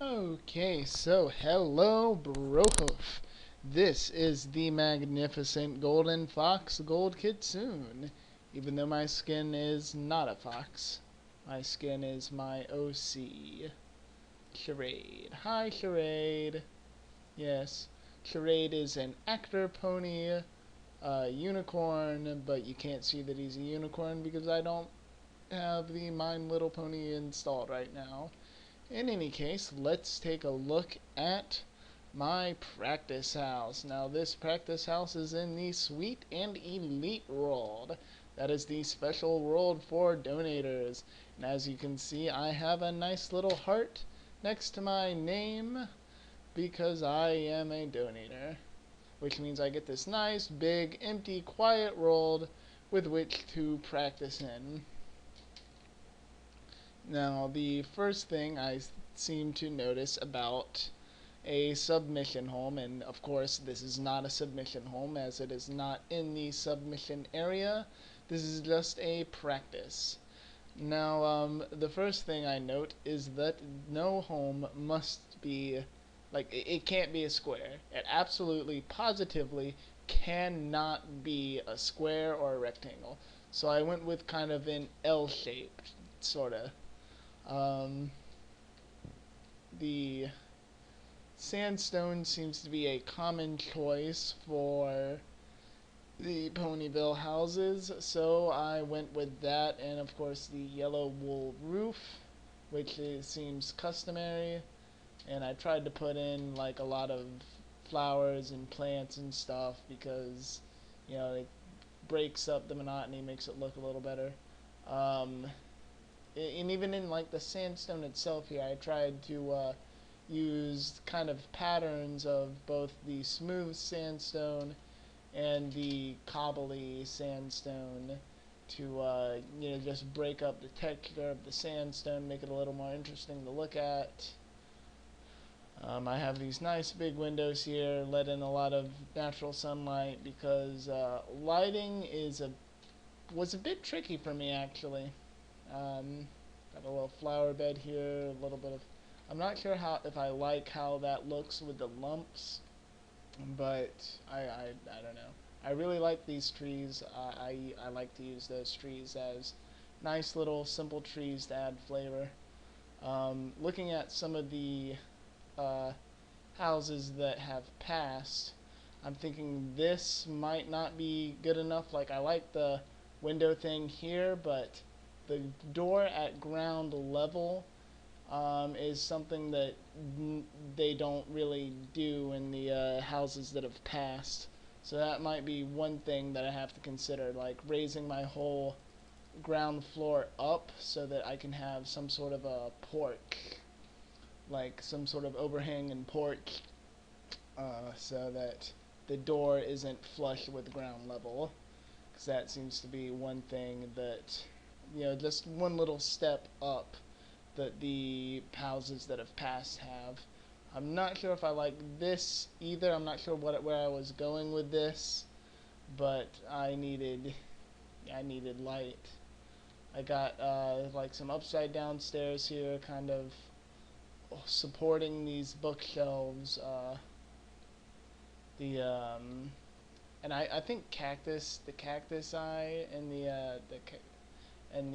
Okay, so hello, Brohoof. This is the magnificent golden fox gold kitsune. Even though my skin is not a fox, my skin is my OC. Charade. Hi, Charade. Yes, Charade is an actor pony, unicorn, but you can't see that he's a unicorn because I don't have the My Little Pony installed right now. In any case, let's take a look at my practice house. Now, this practice house is in the Sweet and Elite world. That is the special world for donators. And as you can see, I have a nice little heart next to my name because I am a donator. Which means I get this nice, big, empty, quiet world with which to practice in. Now, the first thing I seem to notice about a submission home, and of course this is not a submission home as it is not in the submission area, this is just a practice. Now, the first thing I note is that no home must be, it can't be a square. It absolutely, positively cannot be a square or a rectangle. So I went with kind of an L-shaped, sorta. The sandstone seems to be a common choice for the Ponyville houses, so I went with that, and of course the yellow wool roof, which seems customary, and I tried to put in like a lot of flowers and plants and stuff because, you know, it breaks up the monotony, makes it look a little better. And even in like the sandstone itself here, I tried to use kind of patterns of both the smooth sandstone and the cobbly sandstone to just break up the texture of the sandstone, make it a little more interesting to look at. I have these nice big windows here, let in a lot of natural sunlight because lighting was a bit tricky for me actually. Got a little flower bed here, a little bit of. I'm not sure if I like how that looks with the lumps, but I don't know. I really like these trees. I like to use those trees as nice little simple trees to add flavor. Looking at some of the houses that have passed, I'm thinking this might not be good enough. Like I like the window thing here, but the door at ground level is something that they don't really do in the houses that have passed. So that might be one thing that I have to consider, like raising my whole ground floor up so that I can have some sort of a porch, like some sort of overhang and porch, so that the door isn't flush with ground level, because that seems to be one thing that, just one little step up that the houses that have passed have. I'm not sure if I like this either. I'm not sure where I was going with this, but I needed light. I got like some upside down stairs here, kind of supporting these bookshelves. And I think the cactus eye, and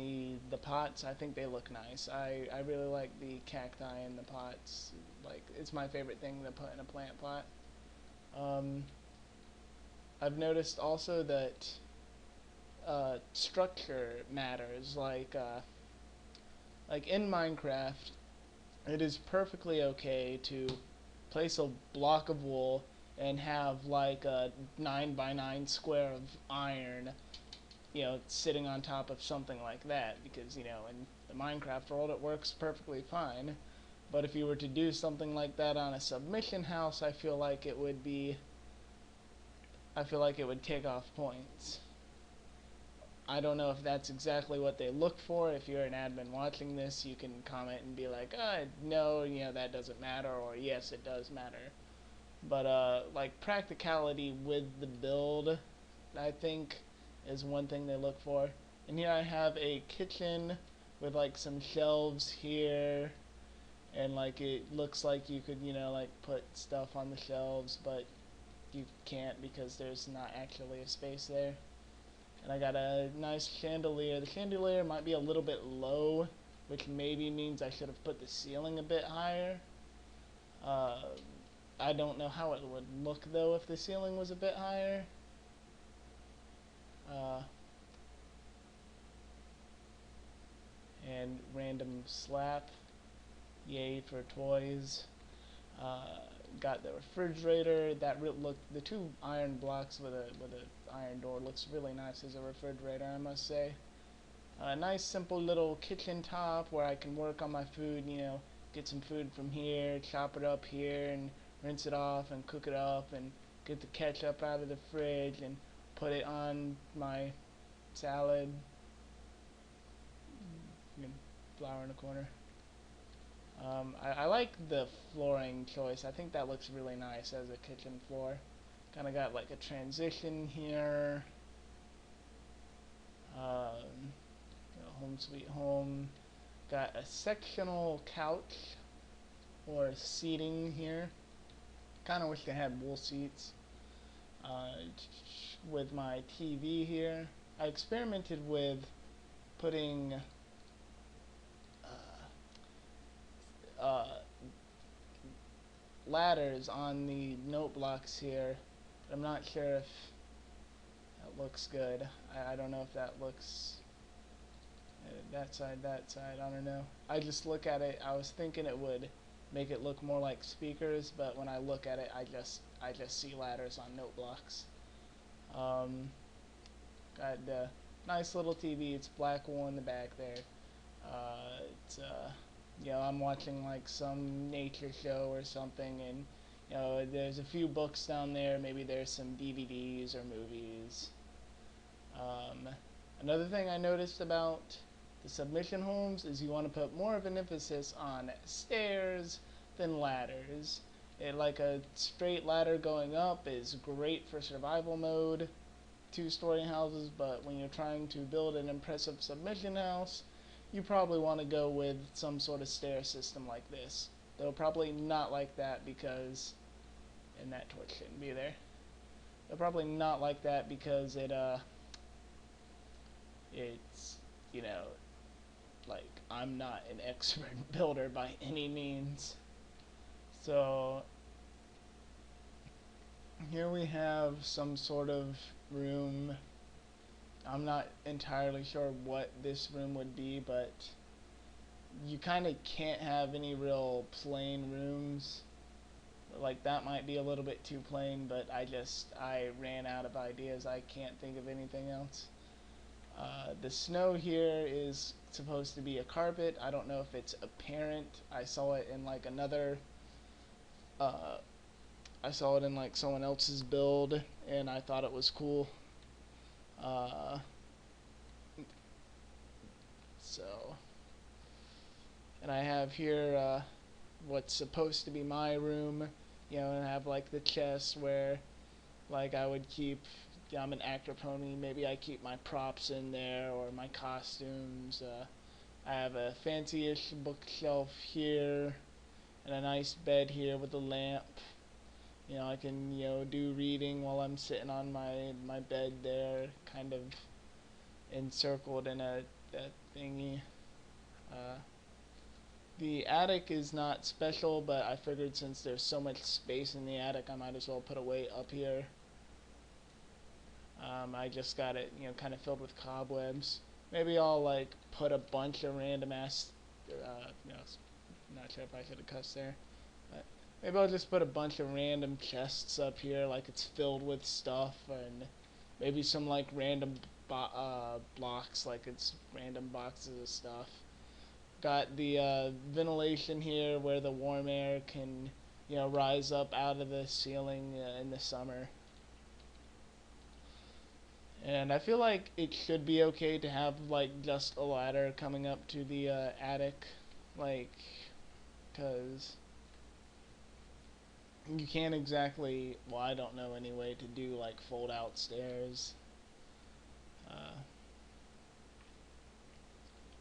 the pots, I think they look nice. I really like the cacti in the pots. Like, it's my favorite thing to put in a plant pot. I've noticed also that structure matters. Like in Minecraft, it is perfectly okay to place a block of wool and have like a 9x9 square of iron, sitting on top of something like that, because, in the Minecraft world it works perfectly fine. But if you were to do something like that on a submission house, I feel like it would take off points. I don't know if that's exactly what they look for. If you're an admin watching this, you can comment and be like, no, that doesn't matter, or yes, it does matter. But like practicality with the build, I think, is one thing they look for. And here I have a kitchen with like some shelves here and like it looks like you could, you know, like put stuff on the shelves, but you can't because there's not actually a space there. And I got a nice chandelier. The chandelier might be a little bit low, which maybe means I should have put the ceiling a bit higher. Uh, I don't know how it would look though if the ceiling was a bit higher. Uh, and random slap. Yay for toys. Uh, got the refrigerator. That looked, the two iron blocks with a iron door looks really nice as a refrigerator, I must say. A nice simple little kitchen top where I can work on my food, you know, get some food from here, chop it up here, and rinse it off and cook it up, and get the ketchup out of the fridge and put it on my salad. Flour in the corner. I like the flooring choice. I think that looks really nice as a kitchen floor. Kind of got like a transition here. Home sweet home. Got a sectional couch or seating here. Kind of wish they had wool seats. With my TV here, I experimented with putting uh, ladders on the note blocks here. I'm not sure if that looks good. I don't know if that looks that side, I don't know. I just look at it, I was thinking it would make it look more like speakers, but when I look at it, I just see ladders on note blocks. Got a nice little TV. It's black wool in the back there. It's you know, I'm watching like some nature show or something, and you know, there's a few books down there. Maybe there's some DVDs or movies. Another thing I noticed about the submission homes is you want to put more of an emphasis on stairs than ladders. Like a straight ladder going up is great for survival mode, two-story houses, but when you're trying to build an impressive submission house, you probably want to go with some sort of stair system like this. Though probably not like that because, and that torch shouldn't be there. They're probably not like that because it's, you know, like I'm not an expert builder by any means. So here we have some sort of room. I'm not entirely sure what this room would be, but you kind of can't have any real plain rooms. Like that might be a little bit too plain, but I ran out of ideas. I can't think of anything else. The snow here is supposed to be a carpet. I don't know if it's apparent. I saw it in like another I saw it in like someone else's build and I thought it was cool. Uh, so and I have here what's supposed to be my room, you know, and I have like the chest where like I would keep, yeah, I'm an actor pony, maybe I keep my props in there or my costumes. I have a fancy-ish bookshelf here and a nice bed here with a lamp. You know, I can, you know, do reading while I'm sitting on my bed there, kind of encircled in a thingy. The attic is not special, but I figured since there's so much space in the attic, I might as well put a weight up here. I just got it, you know, kind of filled with cobwebs. Maybe I'll like put a bunch of random ass, you know, not sure if I should have cussed there, but maybe I'll just put a bunch of random chests up here, like it's filled with stuff, and maybe some like random blocks, like it's random boxes of stuff. Got the ventilation here where the warm air can, you know, rise up out of the ceiling in the summer. And I feel like it should be okay to have like just a ladder coming up to the attic, like, cause you can't exactly, well, I don't know any way to do like fold out stairs.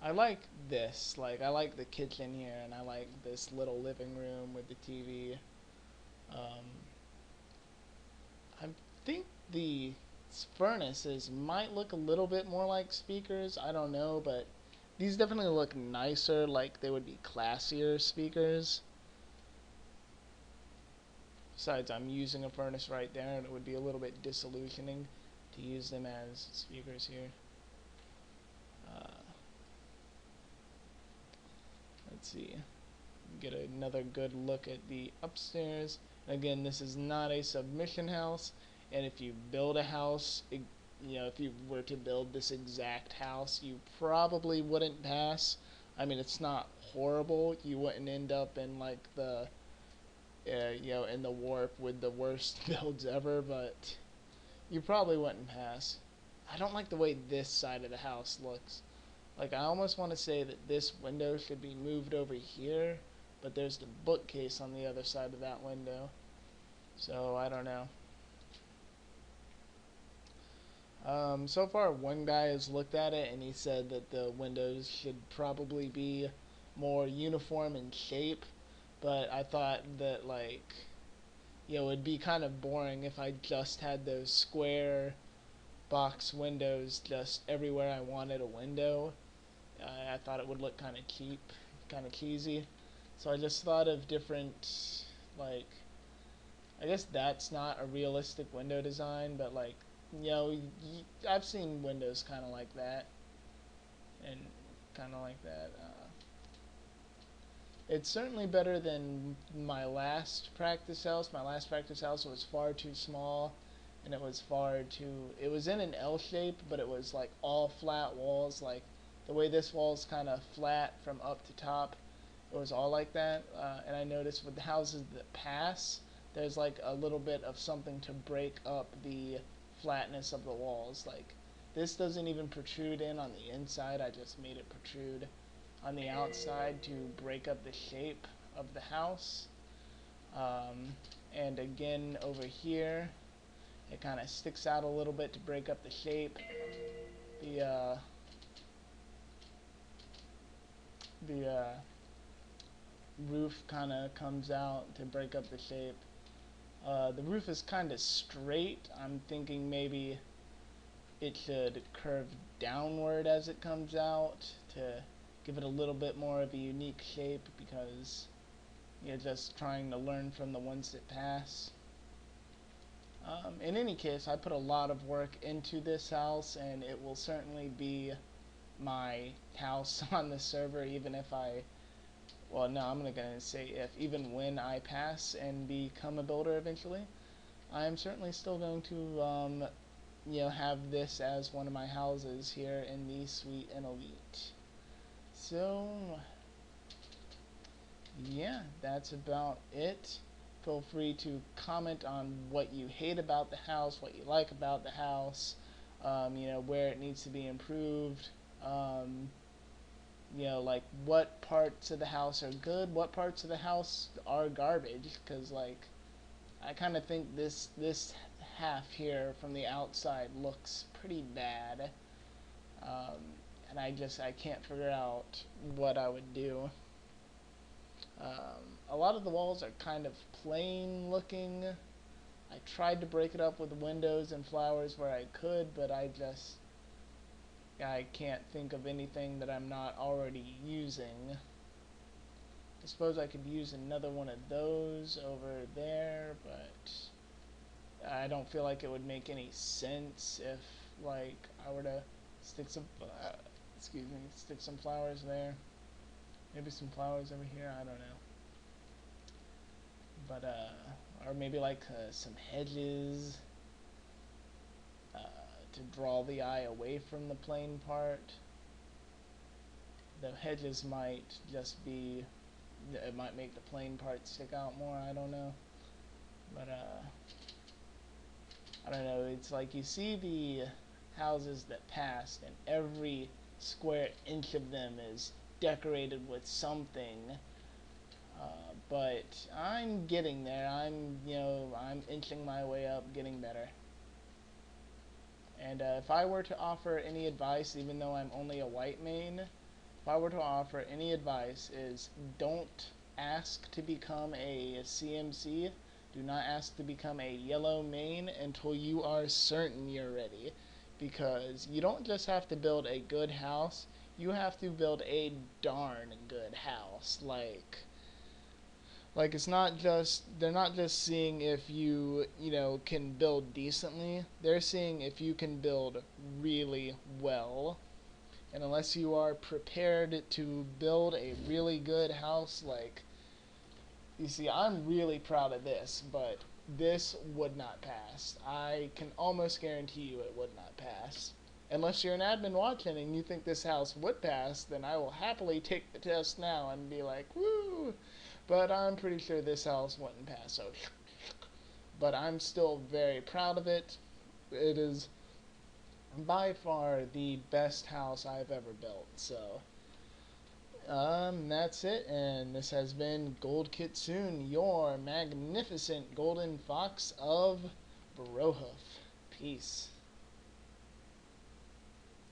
I like this. Like, I like the kitchen here, and I like this little living room with the TV. Um, I think the furnaces might look a little bit more like speakers. I don't know, but these definitely look nicer, like they would be classier speakers. Besides, I'm using a furnace right there, and it would be a little bit disillusioning to use them as speakers here. Uh, let's see. Get another good look at the upstairs. Again, this is not a submission house, and if you build a house, if you were to build this exact house, you probably wouldn't pass. I mean, it's not horrible. You wouldn't end up in like the in the warp with the worst builds ever, but you probably wouldn't pass. I don't like the way this side of the house looks. Like, I almost want to say that this window should be moved over here, but there's the bookcase on the other side of that window. So, I don't know. So far, one guy has looked at it, and he said that the windows should probably be more uniform in shape, but I thought that, like, it'd be kind of boring if I just had those square box windows just everywhere I wanted a window. I thought it would look kind of cheap, kind of cheesy. So I just thought of different, like, I guess that's not a realistic window design, but like, I've seen windows kind of like that, and kind of like that. It's certainly better than my last practice house. My last practice house was far too small, and it was it was in an L shape, but it was like all flat walls. Like, the way this wall is kind of flat from up to top, it was all like that. And I noticed with the houses that pass, there's like a little bit of something to break up the flatness of the walls. Like, this doesn't even protrude in on the inside. I just made it protrude on the outside to break up the shape of the house. And again, over here, it kind of sticks out a little bit to break up the shape. The roof kind of comes out to break up the shape. The roof is kind of straight. I'm thinking maybe it should curve downward as it comes out to give it a little bit more of a unique shape, because you're just trying to learn from the ones that pass. In any case, I put a lot of work into this house, and it will certainly be my house on the server, even if well, no, I'm going to say even when I pass and become a builder eventually, I'm certainly still going to, have this as one of my houses here in the Sweet and Elite. So, yeah, that's about it. Feel free to comment on what you hate about the house, what you like about the house, where it needs to be improved, like what parts of the house are good, what parts of the house are garbage, because, like, I kind of think this half here from the outside looks pretty bad, and I can't figure out what I would do. A lot of the walls are kind of plain looking. I tried to break it up with windows and flowers where I could, but I can't think of anything that I'm not already using. I suppose I could use another one of those over there, but I don't feel like it would make any sense if, like, I were to stick some, stick some flowers there. Maybe some flowers over here, I don't know. But, or maybe like some hedges to draw the eye away from the plain part. The hedges might just be, it might make the plain part stick out more, I don't know. But, I don't know, it's like you see the houses that passed, and every square inch of them is decorated with something. But I'm getting there. I'm inching my way up, getting better. And if I were to offer any advice, even though I'm only a white main, if I were to offer any advice, is don't ask to become a CMC. Do not ask to become a yellow main until you are certain you're ready. Because you don't just have to build a good house, you have to build a darn good house. Like it's not just they're not just seeing if you can build decently. They're seeing if you can build really well. And unless you are prepared to build a really good house, like you see, I'm really proud of this, but this would not pass. I can almost guarantee you it would not pass. Unless you're an admin watching and you think this house would pass, then I will happily take the test now and be like, woo! But I'm pretty sure this house wouldn't pass, so. But I'm still very proud of it. It is by far the best house I've ever built, so. That's it, and this has been Gold Kitsune, your magnificent golden fox of Brohoof. Peace.